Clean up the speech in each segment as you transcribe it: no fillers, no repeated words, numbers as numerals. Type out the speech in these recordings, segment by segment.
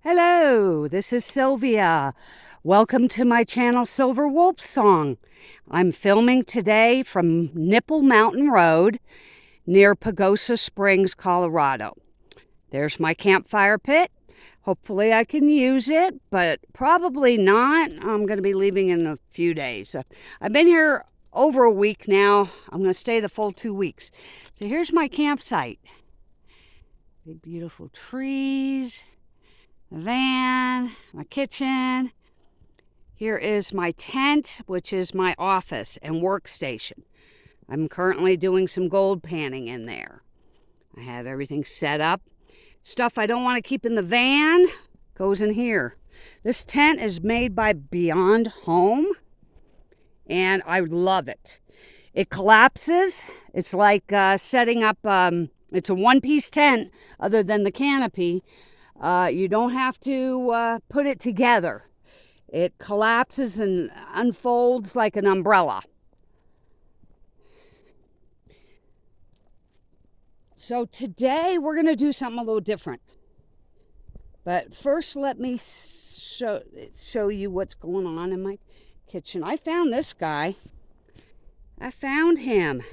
Hello, this is Sylvia. Welcome to my channel, Silver Wolf Song. I'm filming today from Nipple Mountain Road near Pagosa Springs, Colorado. There's my campfire pit. Hopefully I can use it, but probably not. I'm going to be leaving in a few days. I've been here over a week now. I'm going to stay the full 2 weeks. So here's my campsite. Big, beautiful trees. The van, my kitchen. Here is my tent, which is my office and workstation. I'm currently doing some gold panning in there. I have everything set up. Stuff I don't want to keep in the van goes in here. This tent is made by Beyond Home, and I love it. It collapses. It's like setting up, it's a one-piece tent other than the canopy. You don't have to put it together. It collapses and unfolds like an umbrella. So today we're going to do something a little different. But first let me show you what's going on in my kitchen. I found this guy. I found him.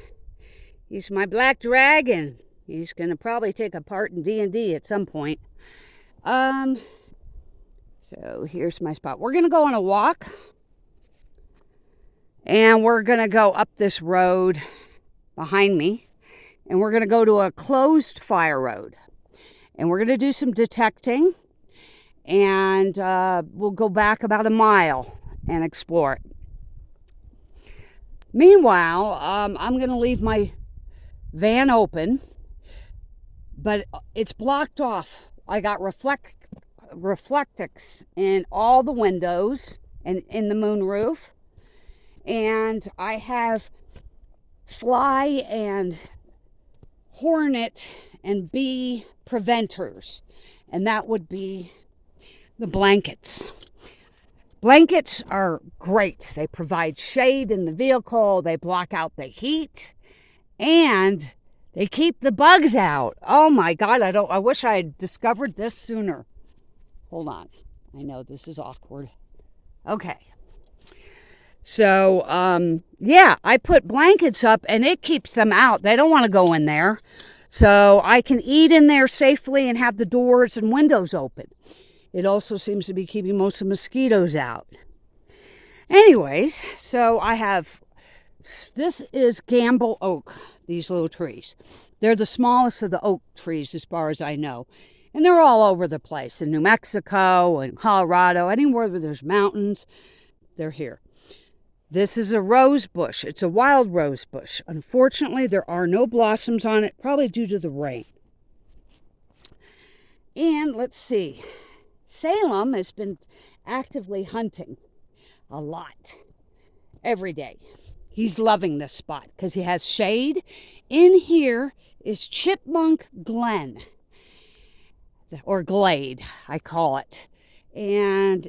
He's my black dragon. He's going to probably take a part in D&D at some point. So here's my spot. We're going to go on a walk, and we're going to go up this road behind me, and we're going to go to a closed fire road, and we're going to do some detecting, and we'll go back about a mile and explore it. Meanwhile, I'm going to leave my van open, but it's blocked off. I got reflectix in all the windows and in the moonroof. And I have fly and hornet and bee preventers. And that would be the blankets. Blankets are great. They provide shade in the vehicle. They block out the heat. And they keep the bugs out. Oh my God, I wish I had discovered this sooner. Hold on. I know this is awkward. Okay. So, yeah, I put blankets up and it keeps them out. They don't want to go in there. So I can eat in there safely and have the doors and windows open. It also seems to be keeping most of the mosquitoes out. Anyways, so I have, this is Gamble oak, these little trees. They're the smallest of the oak trees as far as I know. And they're all over the place in New Mexico and Colorado, anywhere where there's mountains, they're here. This is a rose bush. It's a wild rose bush. Unfortunately, there are no blossoms on it, probably due to the rain. And let's see. Salem has been actively hunting a lot every day. He's loving this spot because he has shade. In here is Chipmunk Glen, or Glade, I call it. And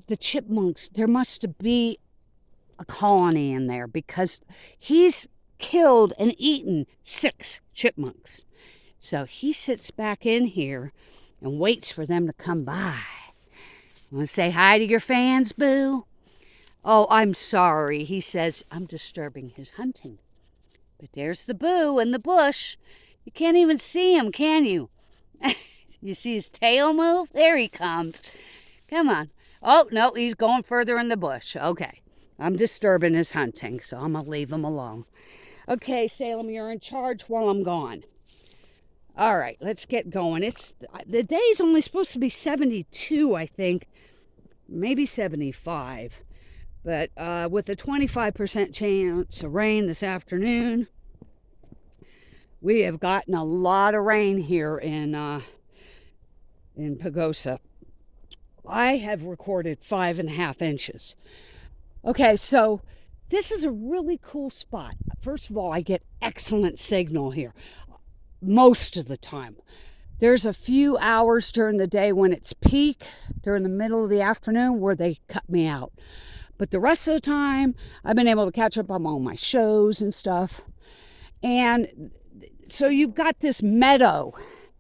the chipmunks, there must be a colony in there because he's killed and eaten 6 chipmunks. So he sits back in here and waits for them to come by. Want to say hi to your fans, Boo? Oh, I'm sorry. He says, I'm disturbing his hunting. But there's the Boo in the bush. You can't even see him, can you? You see his tail move? There he comes. Come on. Oh, no, he's going further in the bush. Okay. I'm disturbing his hunting, so I'm going to leave him alone. Okay, Salem, you're in charge while I'm gone. All right, let's get going. The day's only supposed to be 72, I think. Maybe 75. But with a 25% chance of rain this afternoon, we have gotten a lot of rain here in Pagosa. I have recorded 5.5 inches. Okay, so this is a really cool spot. First of all, I get excellent signal here most of the time. There's a few hours during the day when it's peak, during the middle of the afternoon, where they cut me out. But the rest of the time, I've been able to catch up on all my shows and stuff. And so you've got this meadow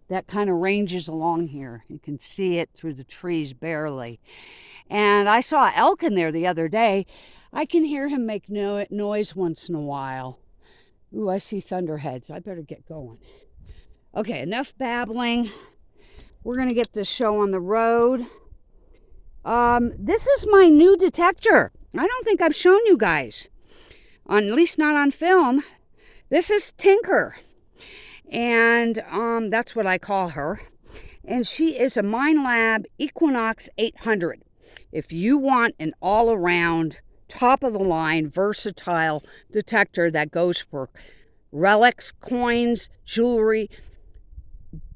that kind of ranges along here. You can see it through the trees barely. And I saw elk in there the other day. I can hear him make noise once in a while. Ooh, I see thunderheads. I better get going. Okay, enough babbling. We're going to get this show on the road. This is my new detector. I don't think I've shown you guys, at least not on film. This is Tinker, and that's what I call her. And she is a Minelab Equinox 800. If you want an all-around, top-of-the-line, versatile detector that goes for relics, coins, jewelry,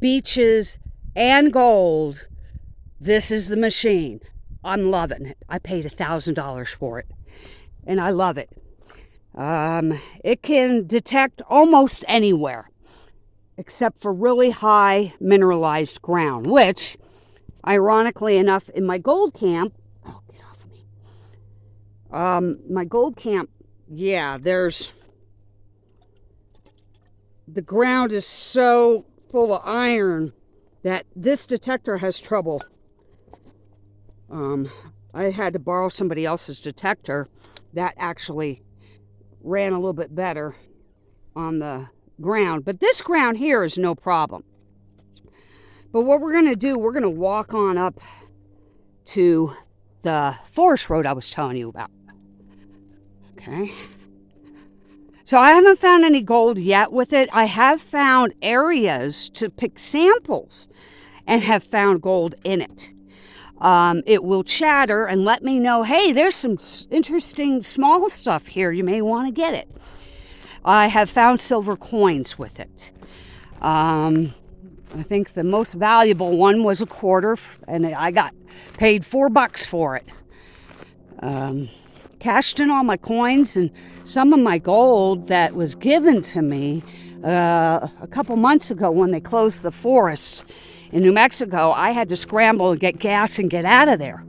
beaches, and gold, this is the machine. I'm loving it. I paid $1,000 for it, and I love it. It can detect almost anywhere, except for really high mineralized ground, which, ironically enough, in my gold camp, oh, get off of me. My gold camp, yeah, the ground is so full of iron that this detector has trouble. I had to borrow somebody else's detector that actually ran a little bit better on the ground. But this ground here is no problem. But what we're going to do, we're going to walk on up to the forest road I was telling you about. Okay. So I haven't found any gold yet with it. I have found areas to pick samples and have found gold in it. It will chatter and let me know, hey, there's some interesting small stuff here. You may want to get it. I have found silver coins with it. I think the most valuable one was a quarter, and I got paid $4 for it. Cashed in all my coins and some of my gold that was given to me a couple months ago when they closed the forest in New Mexico. I had to scramble and get gas and get out of there.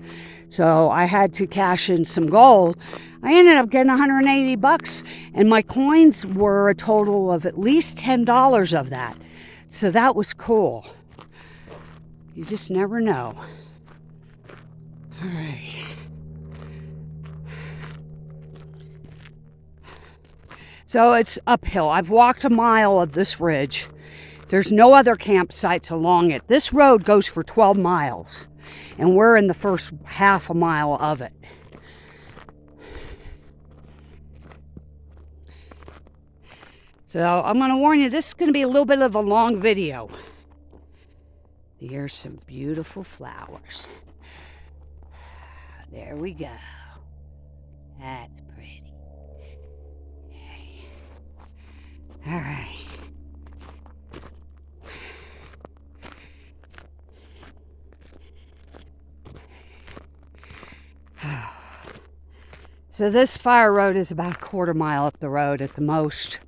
So I had to cash in some gold. I ended up getting $180, and my coins were a total of at least $10 of that. So that was cool. You just never know. All right. So it's uphill. I've walked a mile of this ridge. There's no other campsites along it. This road goes for 12 miles, and we're in the first half a mile of it. So I'm going to warn you, this is going to be a little bit of a long video. Here's some beautiful flowers. There we go. That's pretty. Okay. All right. So this fire road is about a quarter mile up the road at the most,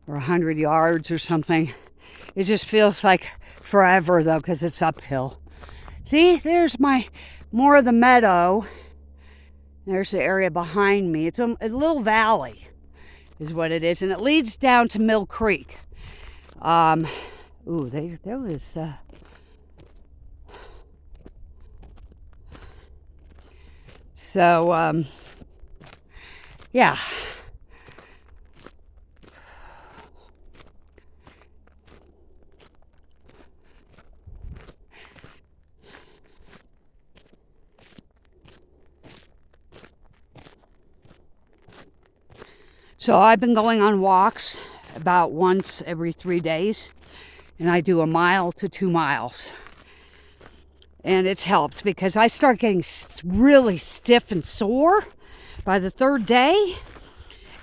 or 100 yards or something. It just feels like forever though, because it's uphill. See, there's more of the meadow. There's the area behind me. It's a little valley is what it is, and it leads down to Mill Creek. There was yeah. So I've been going on walks about once every 3 days, and I do 1 mile to 2 miles. And it's helped because I start getting really stiff and sore by the 3rd day.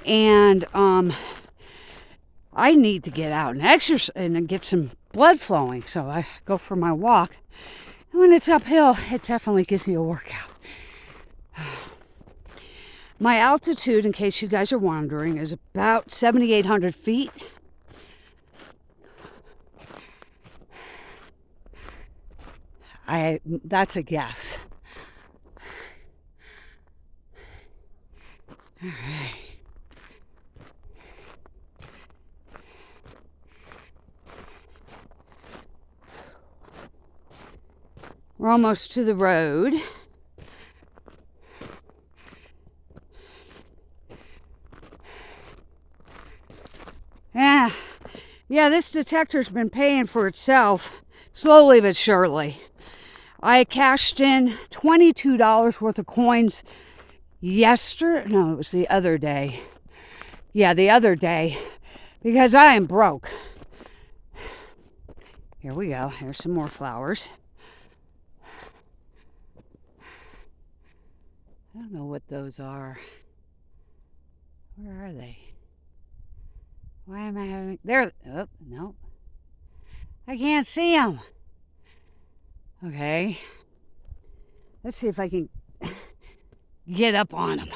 And I need to get out and exercise and get some blood flowing. So I go for my walk. And when it's uphill, it definitely gives me a workout. My altitude, in case you guys are wondering, is about 7,800 feet. That's a guess. All right. We're almost to the road. Yeah, this detector's been paying for itself, slowly but surely. I cashed in $22 worth of coins no, it was the other day. Yeah, the other day, because I am broke. Here we go. Here's some more flowers. I don't know what those are. Where are they? Why am I having... There. Oh, no. I can't see them. Okay. Let's see if I can get up on them.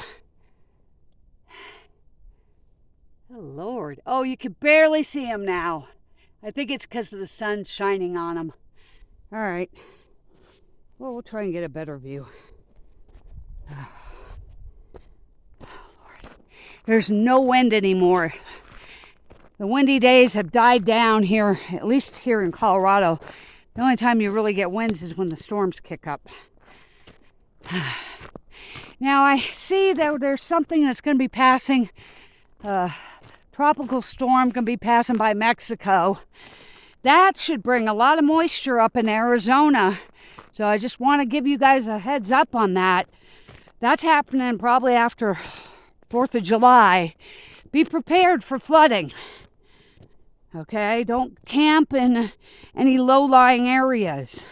Oh, Lord. Oh, you can barely see them now. I think it's because of the sun shining on them. All right. Well, we'll try and get a better view. Oh, Lord. There's no wind anymore. The windy days have died down here, at least here in Colorado. The only time you really get winds is when the storms kick up. Now I see that there's something that's going to be passing. Tropical storm going to be passing by Mexico. That should bring a lot of moisture up in Arizona. So I just want to give you guys a heads up on that. That's happening probably after 4th of July. Be prepared for flooding. Okay, don't camp in any low-lying areas.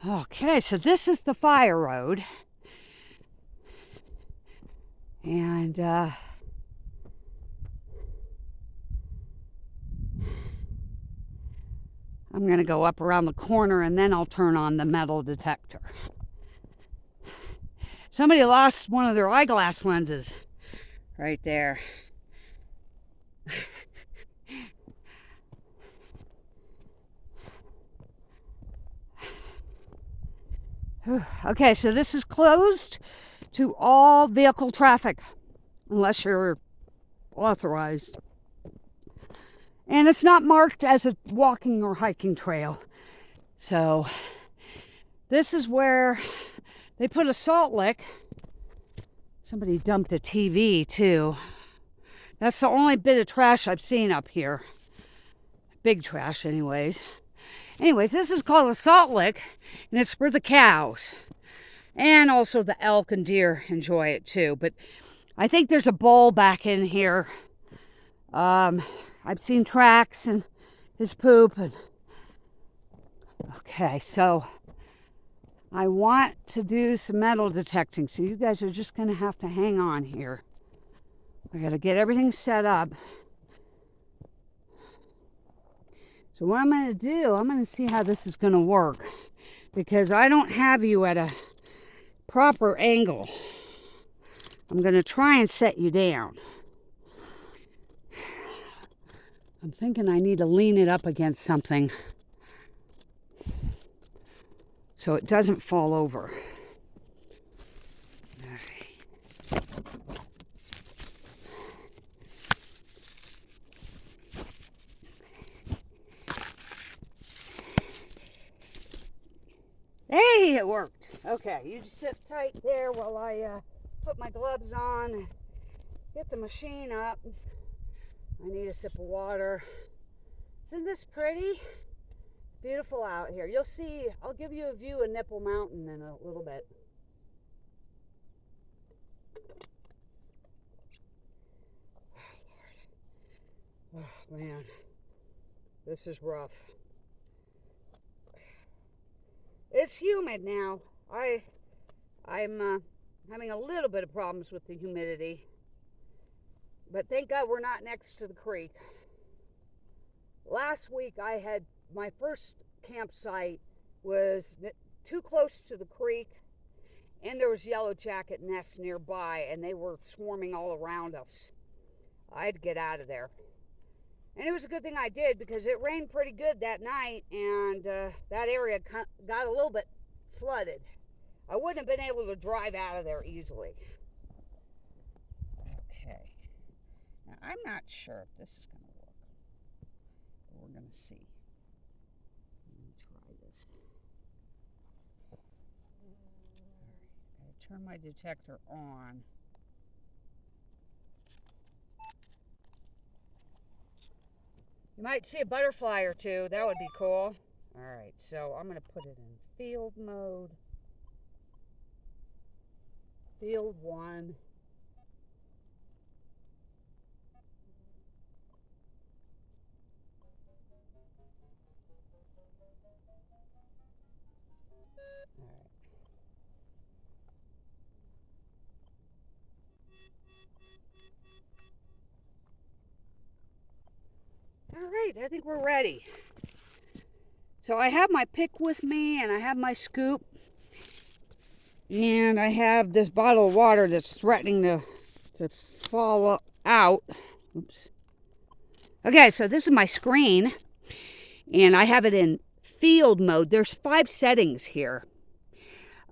Okay, so this is the fire road. And I'm going to go up around the corner and then I'll turn on the metal detector. Somebody lost one of their eyeglass lenses right there. Okay, so this is closed to all vehicle traffic unless you're authorized. And it's not marked as a walking or hiking trail. So this is where they put a salt lick. Somebody dumped a TV too. That's the only bit of trash I've seen up here. Big trash anyways. Anyways, this is called a salt lick, and it's for the cows. And also the elk and deer enjoy it too. But I think there's a bull back in here. I've seen tracks and his poop. Okay, so I want to do some metal detecting. So you guys are just going to have to hang on here. I got to get everything set up. So what I'm going to do, I'm going to see how this is going to work. Because I don't have you at a proper angle. I'm going to try and set you down. I'm thinking I need to lean it up against something so it doesn't fall over. All right. Hey, it worked. Okay, you just sit tight there while I put my gloves on and get the machine up. I need a sip of water. Isn't this pretty? Beautiful out here. You'll see, I'll give you a view of Nipple Mountain in a little bit. Oh, Lord. Oh, man. This is rough. It's humid now. I'm having a little bit of problems with the humidity. But thank God we're not next to the creek. Last week I had my first campsite was too close to the creek, and there was yellow jacket nests nearby, and they were swarming all around us. I had to get out of there. And it was a good thing I did because it rained pretty good that night, and that area got a little bit flooded. I wouldn't have been able to drive out of there easily. Okay. Now, I'm not sure if this is going to work. Let's see. Let me try this. Turn my detector on. You might see a butterfly or two. That would be cool. All right, so I'm going to put it in field mode. Field 1. All right, I think we're ready. So I have my pick with me, and I have my scoop, and I have this bottle of water that's threatening to fall out. Oops. Okay, so this is my screen, and I have it in field mode. There's 5 settings here.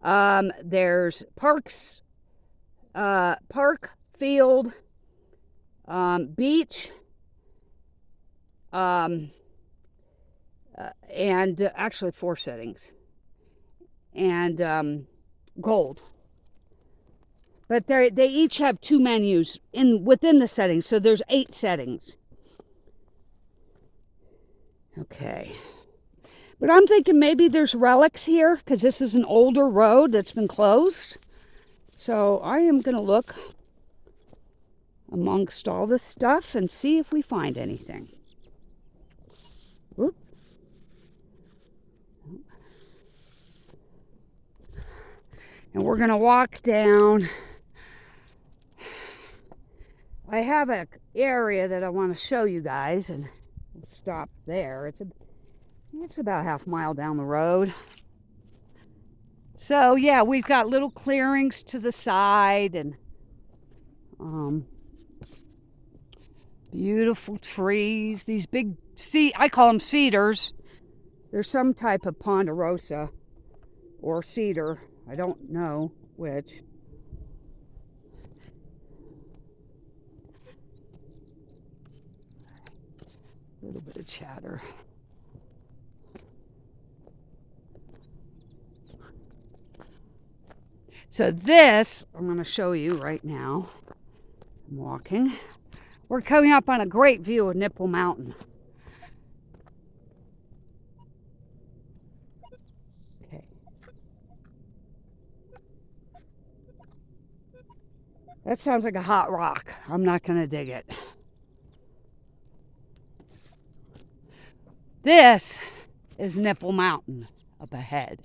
There's park, field, beach, and actually 4 settings, and gold. But they each have 2 menus within the settings, so there's 8 settings. Okay. But I'm thinking maybe there's relics here, because this is an older road that's been closed. So I am going to look amongst all this stuff and see if we find anything. Whoop. And we're going to walk down. I have an area that I want to show you guys, and we'll stop there. It's about half a mile down the road. So yeah, we've got little clearings to the side, and beautiful trees. These big I call them cedars. They're some type of ponderosa or cedar. I don't know which. A little bit of chatter. So this, I'm going to show you right now. I'm walking. We're coming up on a great view of Nipple Mountain. Okay. That sounds like a hot rock. I'm not going to dig it. This is Nipple Mountain up ahead.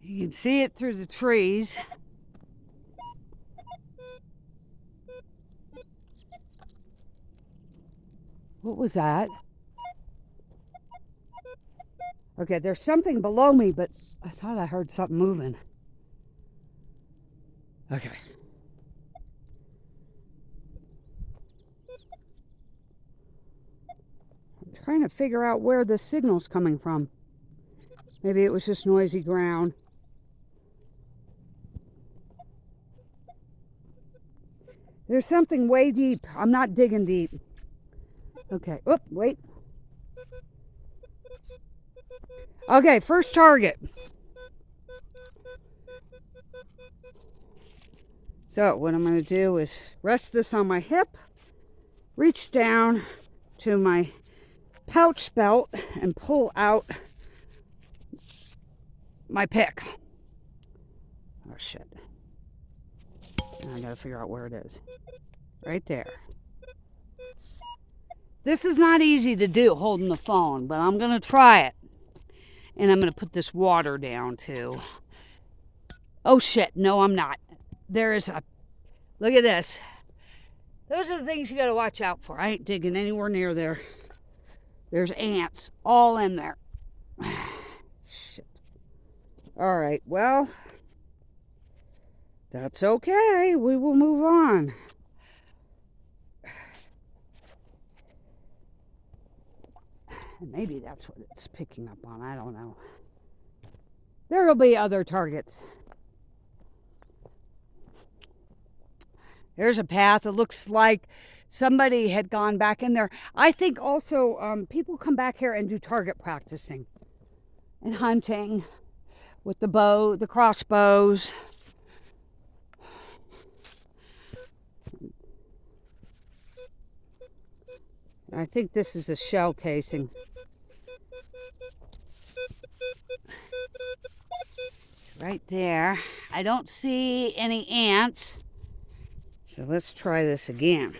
You can see it through the trees. What was that? Okay, there's something below me, but I thought I heard something moving. Okay. I'm trying to figure out where the signal's coming from. Maybe it was just noisy ground. There's something way deep. I'm not digging deep. Okay. Oop, wait. Okay, first target. So what I'm going to do is rest this on my hip, reach down to my pouch belt, and pull out my pick. Oh, shit. Now I got to figure out where it is. Right there. This is not easy to do holding the phone, but I'm going to try it. And I'm going to put this water down too. Oh shit, no I'm not. There is a, look at this. Those are the things you got to watch out for. I ain't digging anywhere near there. There's ants all in there. Shit. All right, well, that's okay. We will move on. Maybe that's what it's picking up on. I don't know. There will be other targets. There's a path. It looks like somebody had gone back in there. I think also people come back here and do target practicing and hunting with the bow, the crossbows. I think this is a shell casing. Right there. I don't see any ants. So let's try this again.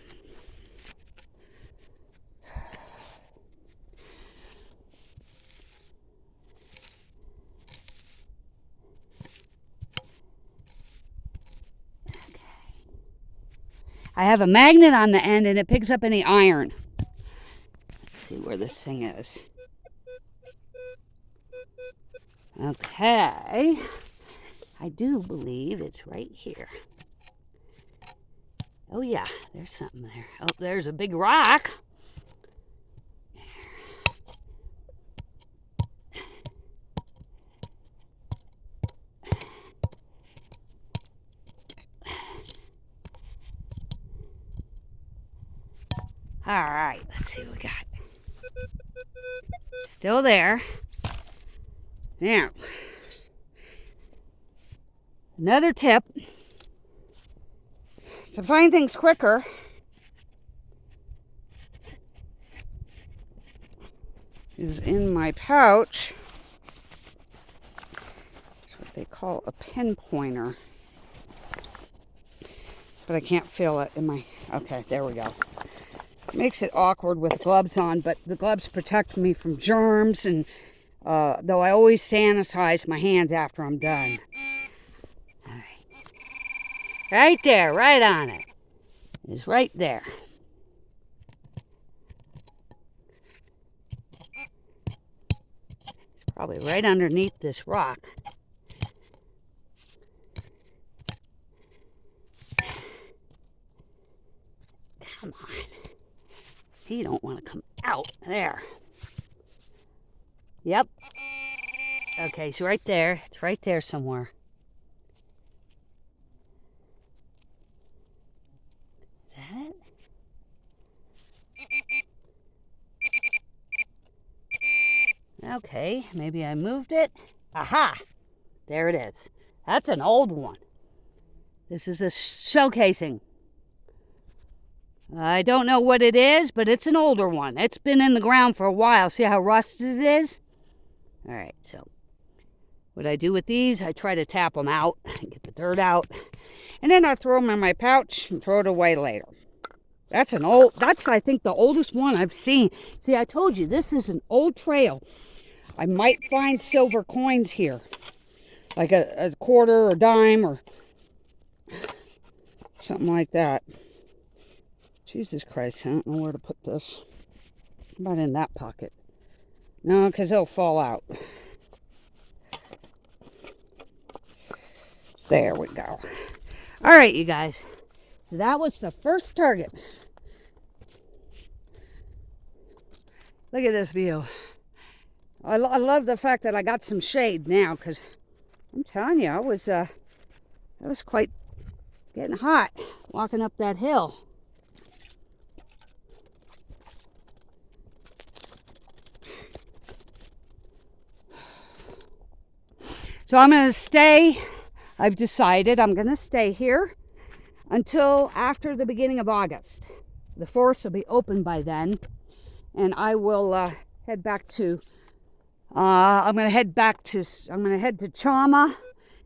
Okay. I have a magnet on the end and it picks up any iron. Let's see where this thing is. Okay. I do believe it's right here. Oh yeah, there's something there. Oh, there's a big rock. All right, let's see what we got. Still there. Now, another tip to find things quicker is in my pouch. It's what they call a pinpointer. But I can't feel it in my... Okay, there we go. Makes it awkward with gloves on, but the gloves protect me from germs, and though I always sanitize my hands after I'm done. All right. Right there, right on it. It's right there. It's probably right underneath this rock. Come on. You don't want to come out. There. Yep. Okay, it's right there. It's right there somewhere. Is that it? Okay, maybe I moved it. Aha! There it is. That's an old one. This is a shell casing. I don't know what it is, but it's an older one. It's been in the ground for a while. See how rusted it is? All right, so what I do with these, I try to tap them out, get the dirt out, and then I throw them in my pouch and throw it away later. That's I think the oldest one I've seen. See, I told you, this is an old trail. I might find silver coins here, like a quarter or dime or something like that. Jesus Christ, I don't know where to put this. How about in that pocket? No, because it'll fall out. There we go. All right, you guys. So that was the first target. Look at this view. I love the fact that I got some shade now, because I'm telling you, I was quite getting hot walking up that hill. So I'm going to stay. I've decided I'm going to stay here until after the beginning of August. The forest will be open by then, and I will head back to. I'm going to head to Chama,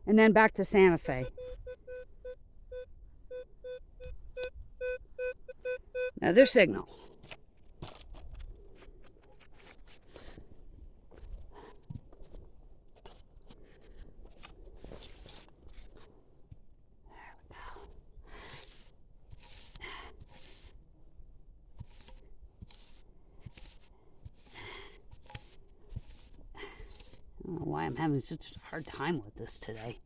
and then back to Santa Fe. Another signal. I don't know why I'm having such a hard time with this today.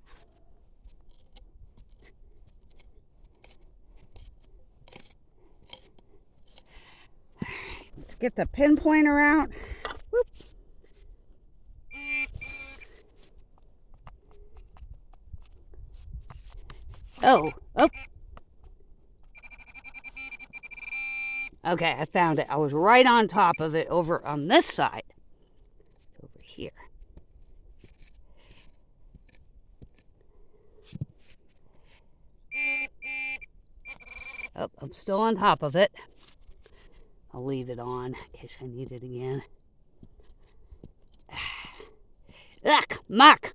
All right, let's get the pinpointer out. Whoop. Oh. Okay, I found it. I was right on top of it over on this side. It's over here. Oh, I'm still on top of it. I'll leave it on in case I need it again. Ugh, muck!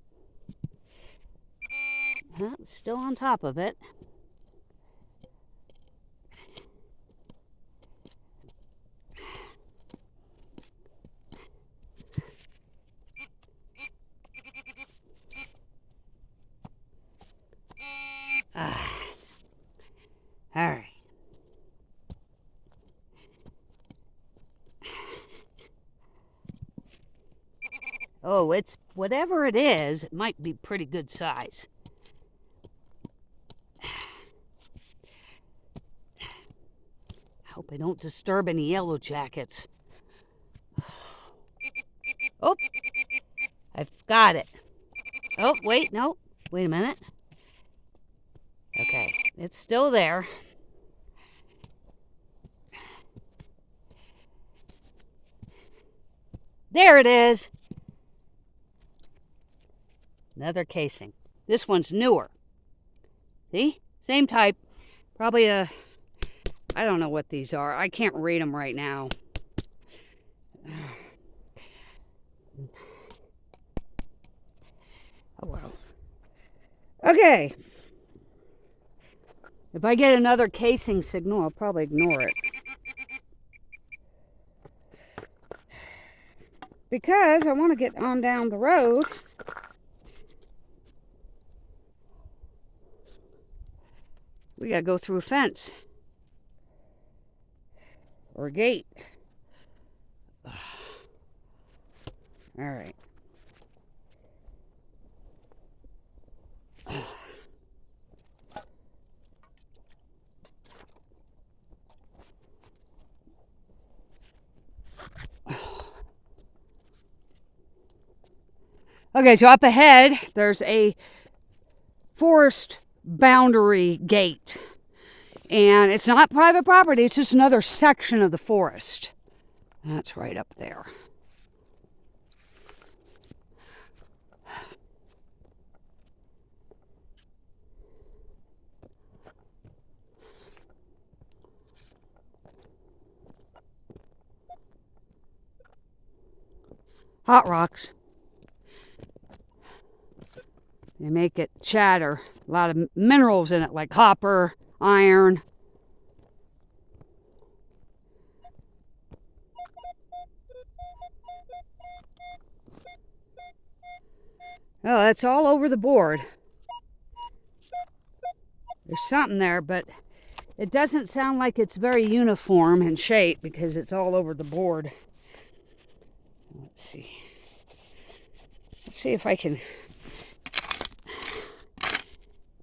Oh, still on top of it. All right. Oh, it's whatever it is, it might be pretty good size. I hope I don't disturb any yellow jackets. Oh, I've got it. Oh, wait, no. Wait a minute. Okay, it's still there. There it is. Another casing. This one's newer. See? Same type. Probably I don't know what these are. I can't read them right now. Oh, well. Okay. If I get another casing signal, I'll probably ignore it. Because I want to get on down the road. We got to go through a fence. Or a gate. All right. Okay, so up ahead, there's a forest boundary gate. And it's not private property, it's just another section of the forest. That's right up there. Hot rocks. They make it chatter. A lot of minerals in it, like copper, iron. Oh, that's all over the board. There's something there, but it doesn't sound like it's very uniform in shape because it's all over the board. Let's see. Let's see if I can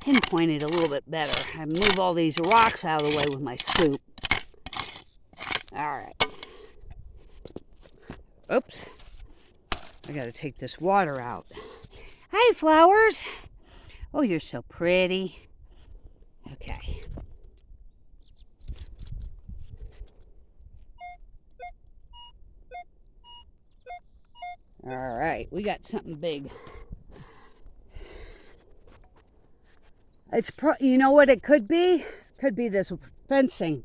pinpoint it a little bit better. I move all these rocks out of the way with my scoop. All right. Oops. I got to take this water out. Hi, flowers. Oh, you're so pretty. Okay. All right, we got something big. It's you know what it could be? Could be this fencing.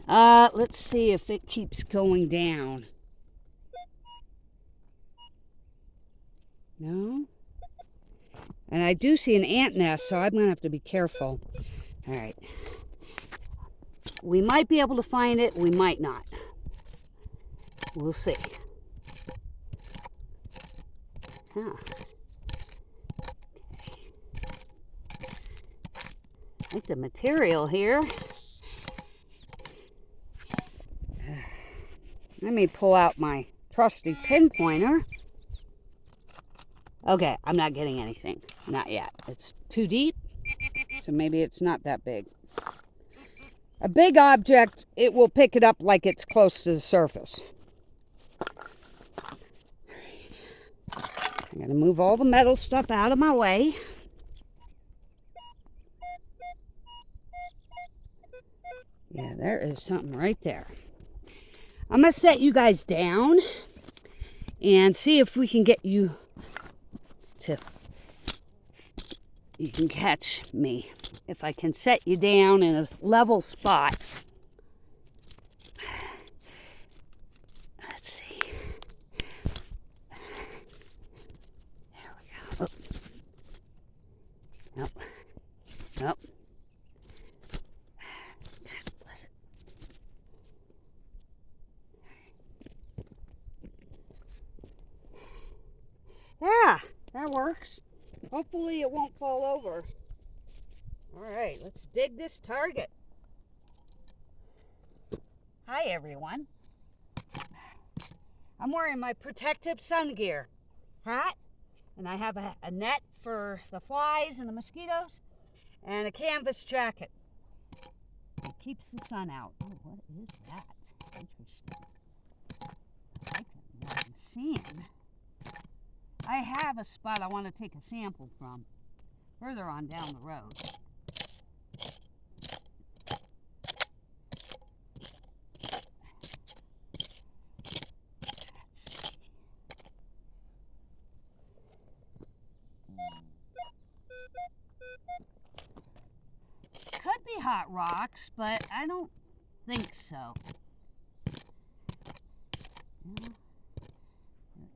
Let's see if it keeps going down. No? And I do see an ant nest, so I'm going to have to be careful. All right. We might be able to find it. We might not. We'll see. Huh. I like the material here. Let me pull out my trusty pinpointer. Okay, I'm not getting anything. Not yet. It's too deep, so maybe it's not that big. A big object, it will pick it up like it's close to the surface. I'm going to move all the metal stuff out of my way. Yeah, there is something right there. I'm going to set you guys down and see if we can get you to, you can catch me. If I can set you down in a level spot. Let's see. There we go. Oh. Nope. Nope. God bless it. Yeah, that works. Hopefully it won't fall over. All right, let's dig this target. Hi, everyone. I'm wearing my protective sun gear hat, and I have a net for the flies and the mosquitoes, and a canvas jacket. It keeps the sun out. Oh, what is that? Interesting. I like what I'm seeing. I have a spot I want to take a sample from further on down the road. Could be hot rocks, but I don't think so.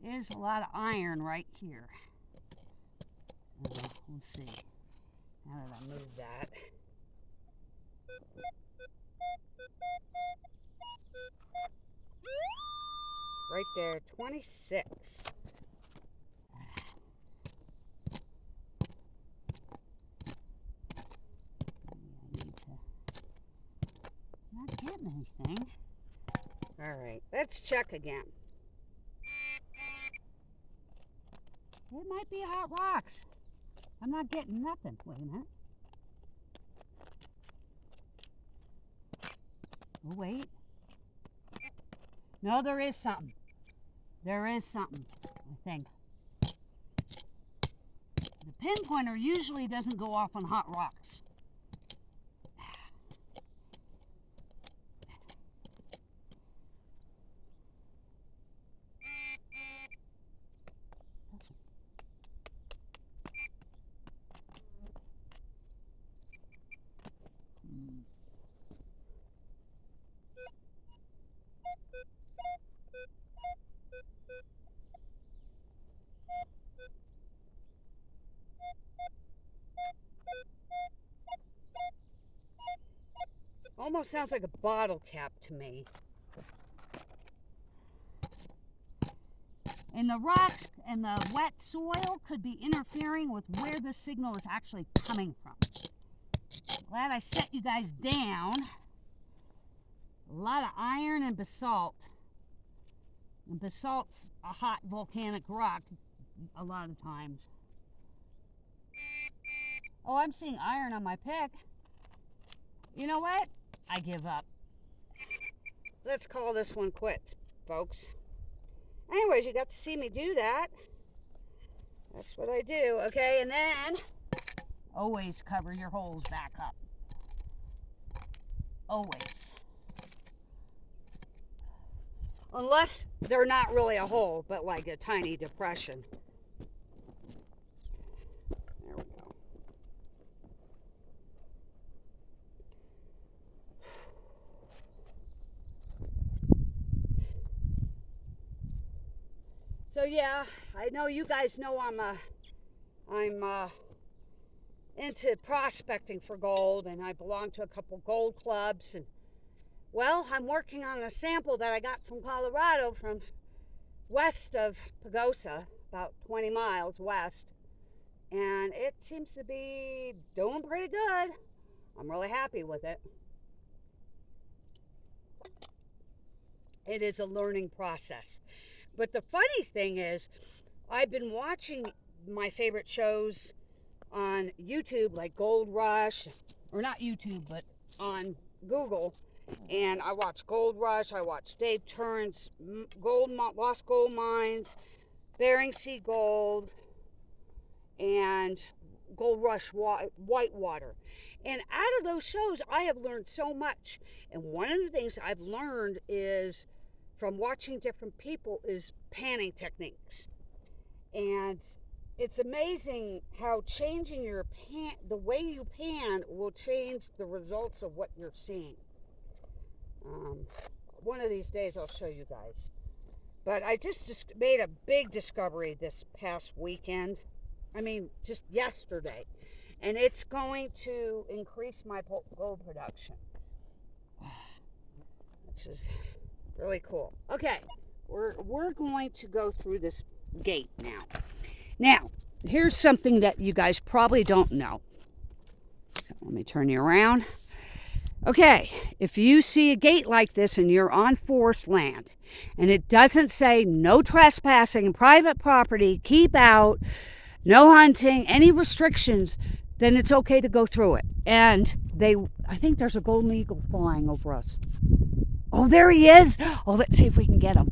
There is a lot of iron right here. We'll see. Now that I move that. Right there, 26. Not getting anything. All right, let's check again. It might be hot rocks. I'm not getting nothing. Wait a minute. Oh, wait. No, there is something. There is something, I think. The pinpointer usually doesn't go off on hot rocks. Almost sounds like a bottle cap to me. And the rocks and the wet soil could be interfering with where the signal is actually coming from. Glad I set you guys down. A lot of iron and basalt. And basalt's a hot volcanic rock a lot of times. Oh, I'm seeing iron on my pick. You know what? I give up. Let's call this one quits, folks. Anyways, you got to see me do that. That's what I do, okay? And then always cover your holes back up. Always. Unless they're not really a hole, but like a tiny depression. There we go. So yeah, I know you guys know I'm into prospecting for gold, and I belong to a couple gold clubs, and well, I'm working on a sample that I got from Colorado, from west of Pagosa, about 20 miles west, and it seems to be doing pretty good. I'm really happy with it. It is a learning process. But the funny thing is, I've been watching my favorite shows on YouTube, like Gold Rush, or not YouTube, but on Google. And I watch Gold Rush, I watch Dave Turner's Lost Gold Mines, Bering Sea Gold, and Gold Rush Whitewater. And out of those shows, I have learned so much. And one of the things I've learned is from watching different people is panning techniques. And it's amazing how changing your the way you pan will change the results of what you're seeing. One of these days I'll show you guys. But I just made a big discovery this past weekend. I mean, just yesterday. And it's going to increase my gold production, which is really cool. Okay, we're going to go through this gate now. Now, here's something that you guys probably don't know. So let me turn you around. Okay, if you see a gate like this and you're on forest land and it doesn't say no trespassing, private property, keep out, no hunting, any restrictions, then it's okay to go through it. And I think there's a golden eagle flying over us. Oh, there he is. Oh, let's see if we can get him.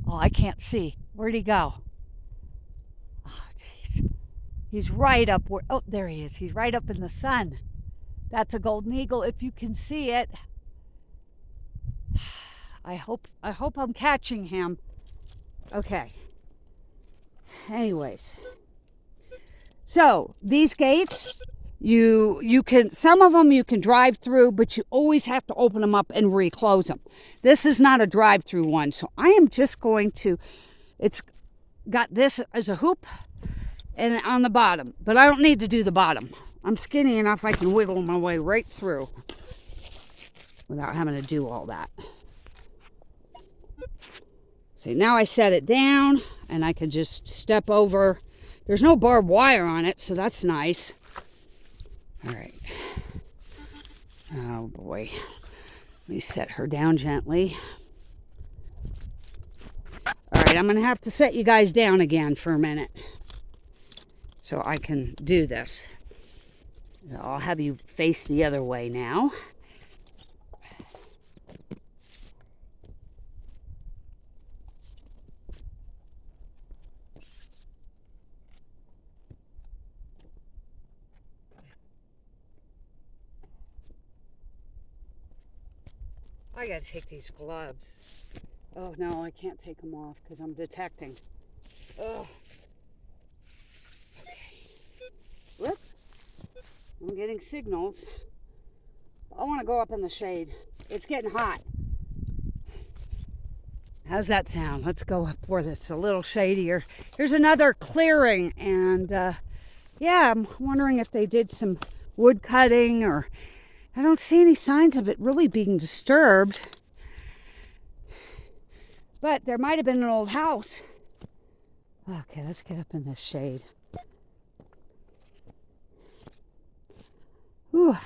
Oh, I can't see. Where'd he go? Oh, jeez. He's right up where, oh, there he is. He's right up in the sun. That's a golden eagle if you can see it. I hope I'm catching him. Okay. Anyways. So, these gates, you can, some of them you can drive through, but you always have to open them up and reclose them. This is not a drive-through one, so I am just going to, it's got this as a hoop and on the bottom, but I don't need to do the bottom. I'm skinny enough I can wiggle my way right through without having to do all that. See, now I set it down and I can just step over. There's no barbed wire on it, so that's nice. All right. Oh, boy. Let me set her down gently. All right, I'm going to have to set you guys down again for a minute so I can do this. I'll have you face the other way now. I gotta take these gloves. Oh no, I can't take them off because I'm detecting. Oh. Okay. Whoop. I'm getting signals. I want to go up in the shade. It's getting hot. How's that sound? Let's go up where it's a little shadier. Here's another clearing, and yeah, I'm wondering if they did some wood cutting, or I don't see any signs of it really being disturbed. But there might have been an old house. Okay, let's get up in this shade. Whew.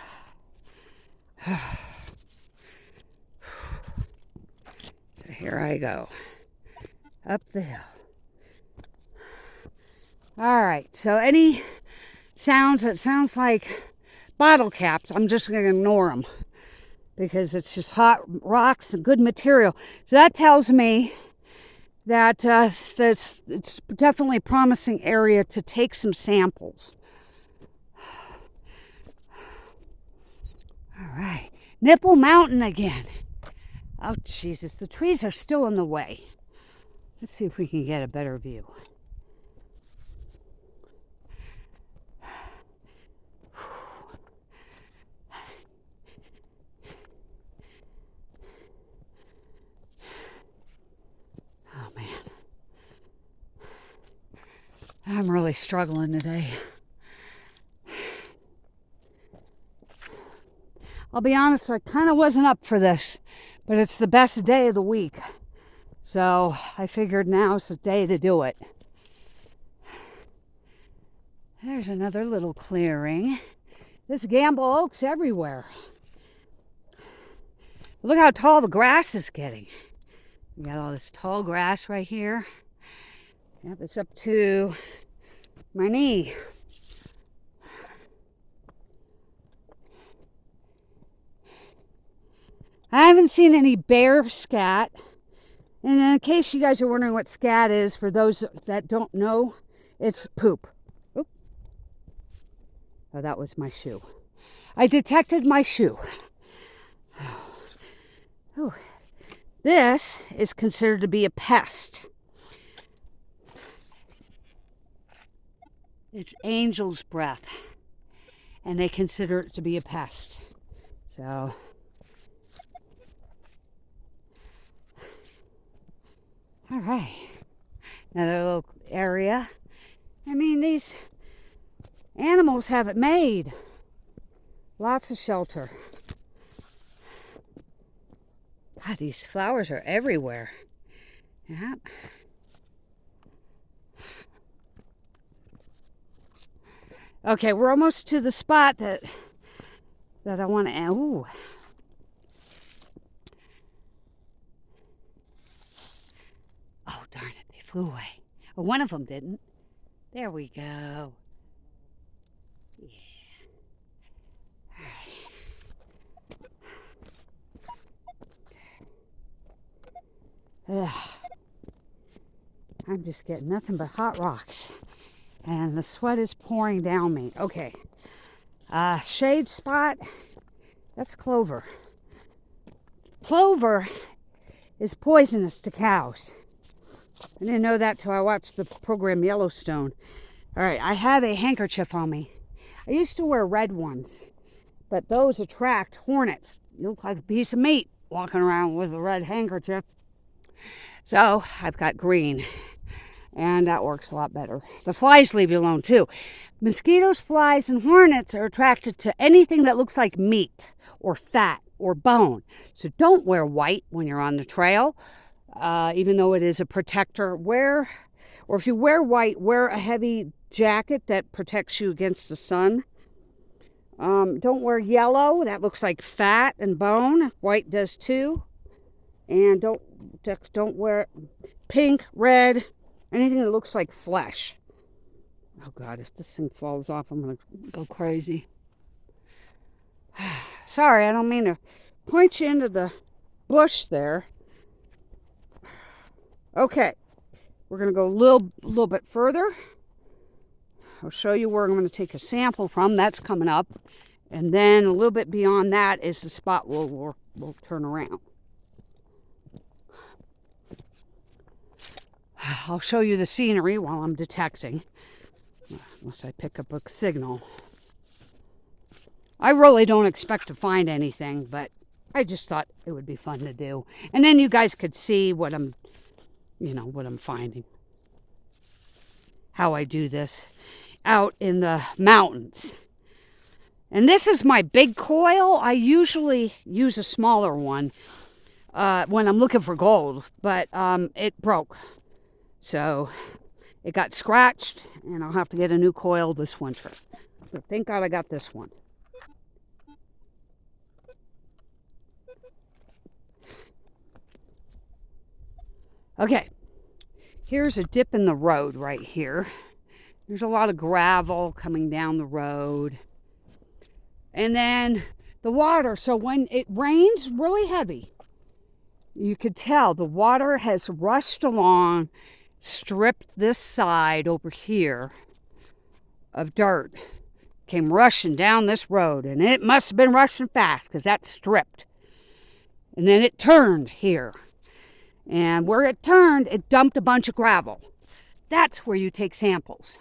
So here I go. Up the hill. All right, so any sounds that sounds like bottle caps, I'm just going to ignore them because it's just hot rocks and good material. So that tells me that it's definitely a promising area to take some samples. All right, Nipple Mountain again. Oh, Jesus, the trees are still in the way. Let's see if we can get a better view. Oh, man. I'm really struggling today. I'll be honest, I kind of wasn't up for this, but it's the best day of the week. So I figured now's the day to do it. There's another little clearing. There's gamble oaks everywhere. Look how tall the grass is getting. You got all this tall grass right here. Yep, it's up to my knee. I haven't seen any bear scat. And in case you guys are wondering what scat is, for those that don't know, it's poop. Oop. Oh, that was my shoe. I detected my shoe. Whew. This is considered to be a pest. It's angel's breath, and they consider it to be a pest. So, all right, another little area. I mean, these animals have it made. Lots of shelter. God, these flowers are everywhere. Yep. Okay, we're almost to the spot that I want to. Ooh. Oh, darn it, they flew away. Well, one of them didn't. There we go. Yeah. Ugh. I'm just getting nothing but hot rocks. And the sweat is pouring down me. Okay. Shade spot. That's clover. Clover is poisonous to cows. I didn't know that till I watched the program Yellowstone. All right, I have a handkerchief on me. I used to wear red ones, but those attract hornets. You look like a piece of meat walking around with a red handkerchief. So I've got green, and that works a lot better. The flies leave you alone too. Mosquitoes, flies, and hornets are attracted to anything that looks like meat or fat or bone. So don't wear white when you're on the trail, even though it is a protector. Or if you wear white, wear a heavy jacket that protects you against the sun. Don't wear yellow. That looks like fat and bone. White does too. And don't wear pink, red, anything that looks like flesh. Oh God, if this thing falls off, I'm gonna go crazy. Sorry, I don't mean to point you into the bush there. Okay, we're gonna go a little bit further. I'll show you where I'm gonna take a sample from. That's coming up. And then a little bit beyond that is the spot we'll turn around. I'll show you the scenery while I'm detecting, unless I pick up a signal. I really don't expect to find anything, but I just thought it would be fun to do. And then you guys could see what I'm finding. How I do this out in the mountains. And this is my big coil. I usually use a smaller one when I'm looking for gold, but it broke. So it got scratched, and I'll have to get a new coil this winter. But thank God I got this one. Okay, here's a dip in the road right here. There's a lot of gravel coming down the road. And then the water, so when it rains really heavy, you could tell the water has rushed along, stripped this side over here of dirt, came rushing down this road, and it must have been rushing fast because that's stripped. And then it turned here, and where it turned, it dumped a bunch of gravel. That's where you take samples.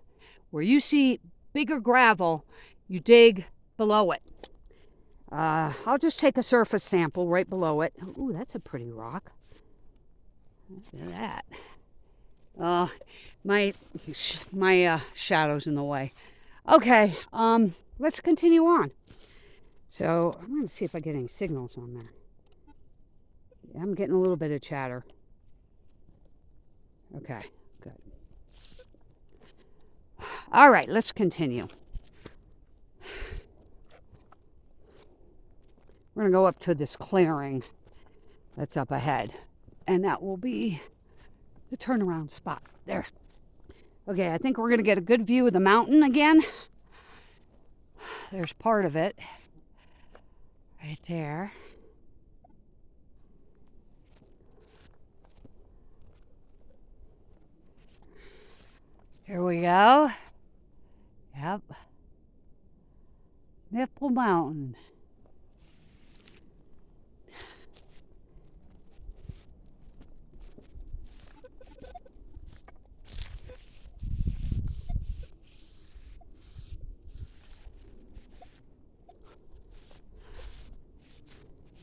Where you see bigger gravel, you dig below it. I'll just take a surface sample right below it. Ooh, that's a pretty rock. Look at that. My shadow's in the way. Okay, let's continue on. So I'm going to see if I get any signals on there. Yeah, I'm getting a little bit of chatter. Okay, good. All right, let's continue. We're going to go up to this clearing that's up ahead, and that will be the turnaround spot there. Okay, I think we're going to get a good view of the mountain again. There's part of it right there. Here we go. Yep. Nipple Mountain.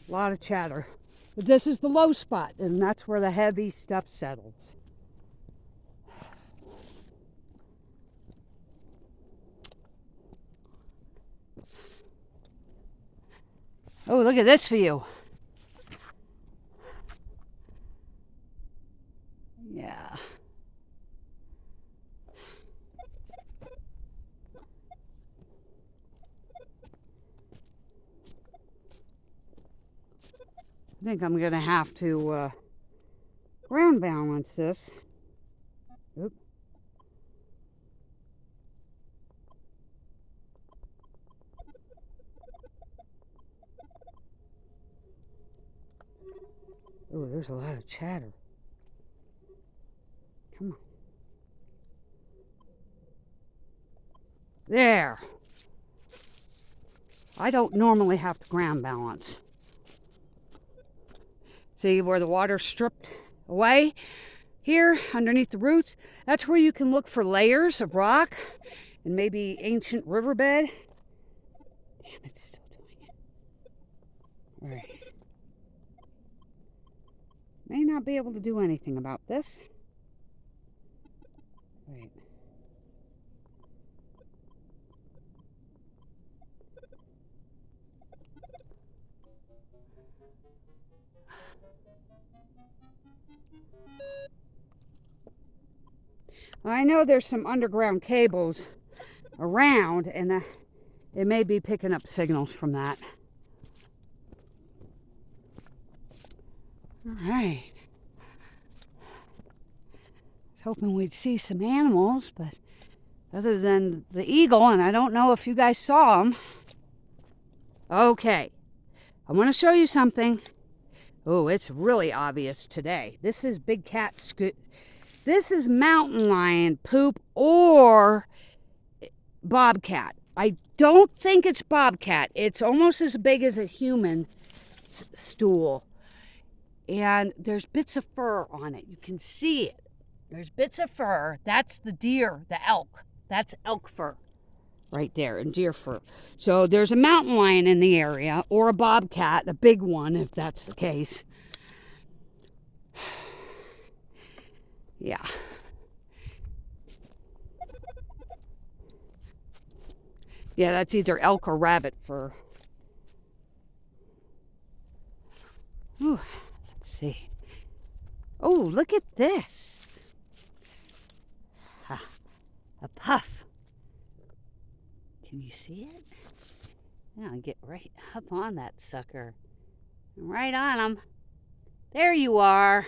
A lot of chatter. But this is the low spot, and that's where the heavy stuff settles. Oh, look at this view. Yeah. I think I'm going to have to ground balance this. Oop. Oh, there's a lot of chatter. Come on. There. I don't normally have to ground balance. See where the water's stripped away? Here, underneath the roots, that's where you can look for layers of rock and maybe ancient riverbed. Damn, it's still doing it. All right. May not be able to do anything about this. Right. I know there's some underground cables around, and it may be picking up signals from that. All right. I was hoping we'd see some animals, but other than the eagle, and I don't know if you guys saw him. Okay, I want to show you something. Oh, it's really obvious today. This is big cat This is mountain lion poop or bobcat. I don't think it's bobcat. It's almost as big as a human stool. And there's bits of fur on it. You can see it. There's bits of fur. That's the deer, the elk. That's elk fur right there, and deer fur. So there's a mountain lion in the area, or a bobcat, a big one if that's the case. Yeah. Yeah, that's either elk or rabbit fur. Ooh, let's see. Oh, look at this. A puff. Can you see it? Now get right up on that sucker. Right on him. There you are.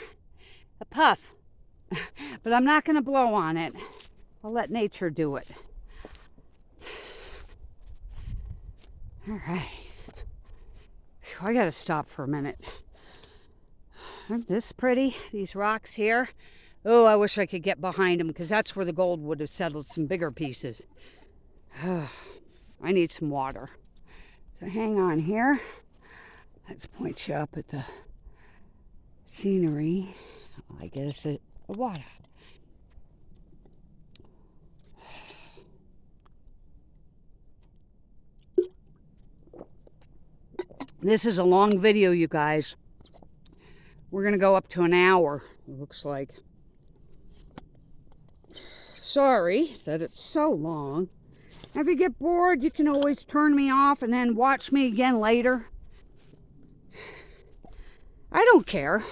A puff. But I'm not going to blow on it. I'll let nature do it. All right. Whew, I got to stop for a minute. Aren't this pretty? These rocks here. Oh, I wish I could get behind them, because that's where the gold would have settled, some bigger pieces. I need some water. So hang on here. Let's point you up at the scenery. I guess it water. This is a long video, you guys. We're going to go up to an hour, it looks like. Sorry that it's so long. If you get bored, you can always turn me off and then watch me again later. I don't care.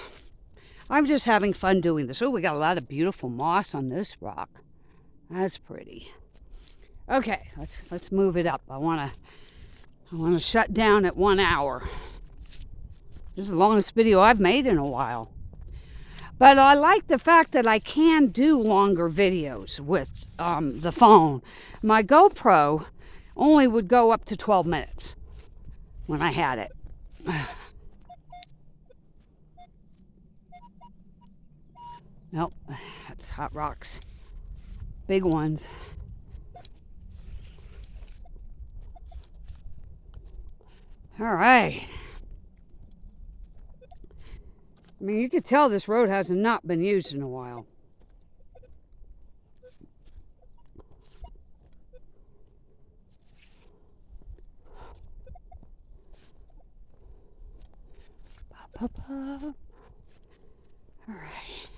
I'm just having fun doing this. Oh, we got a lot of beautiful moss on this rock. That's pretty. Okay, let's move it up. I want to shut down at 1 hour. This is the longest video I've made in a while. But I like the fact that I can do longer videos with the phone. My GoPro only would go up to 12 minutes when I had it. Nope, that's hot rocks. Big ones. All right. I mean, you could tell this road has not been used in a while. All right.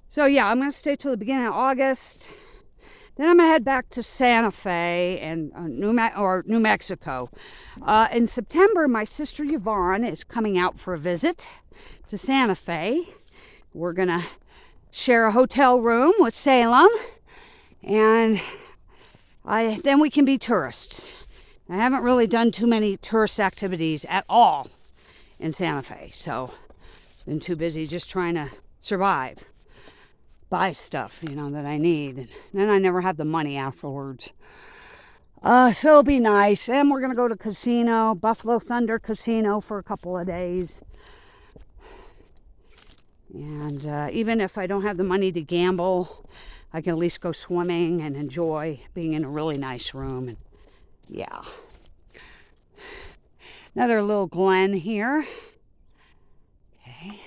So yeah, I'm going to stay till the beginning of August. Then I'm going to head back to Santa Fe and New Mexico. In September, my sister Yvonne is coming out for a visit to Santa Fe. We're going to share a hotel room with Salem, and then we can be tourists. I haven't really done too many tourist activities at all in Santa Fe, so been too busy just trying to survive, buy stuff, that I need, and then I never have the money afterwards. So it'll be nice. And we're gonna go to casino, Buffalo Thunder Casino, for a couple of days. And even if I don't have the money to gamble, I can at least go swimming and enjoy being in a really nice room. And yeah. Another little glen here. Okay.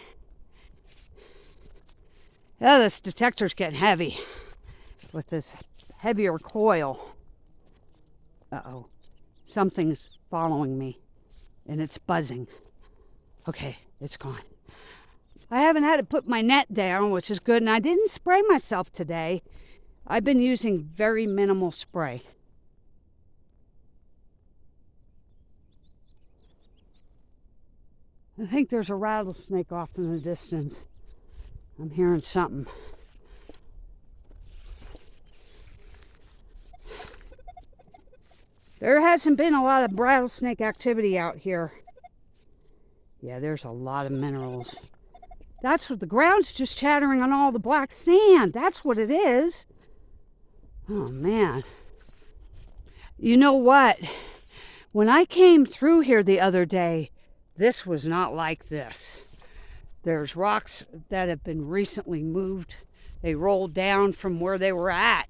Oh, this detector's getting heavy with this heavier coil. Uh-oh. Something's following me, and it's buzzing. Okay, it's gone. I haven't had to put my net down, which is good, and I didn't spray myself today. I've been using very minimal spray. I think there's a rattlesnake off in the distance. I'm hearing something. There hasn't been a lot of rattlesnake activity out here. Yeah, there's a lot of minerals. That's what the ground's just chattering on all the black sand. That's what it is. Oh, man. You know what? When I came through here the other day, this was not like this. There's rocks that have been recently moved. They rolled down from where they were at.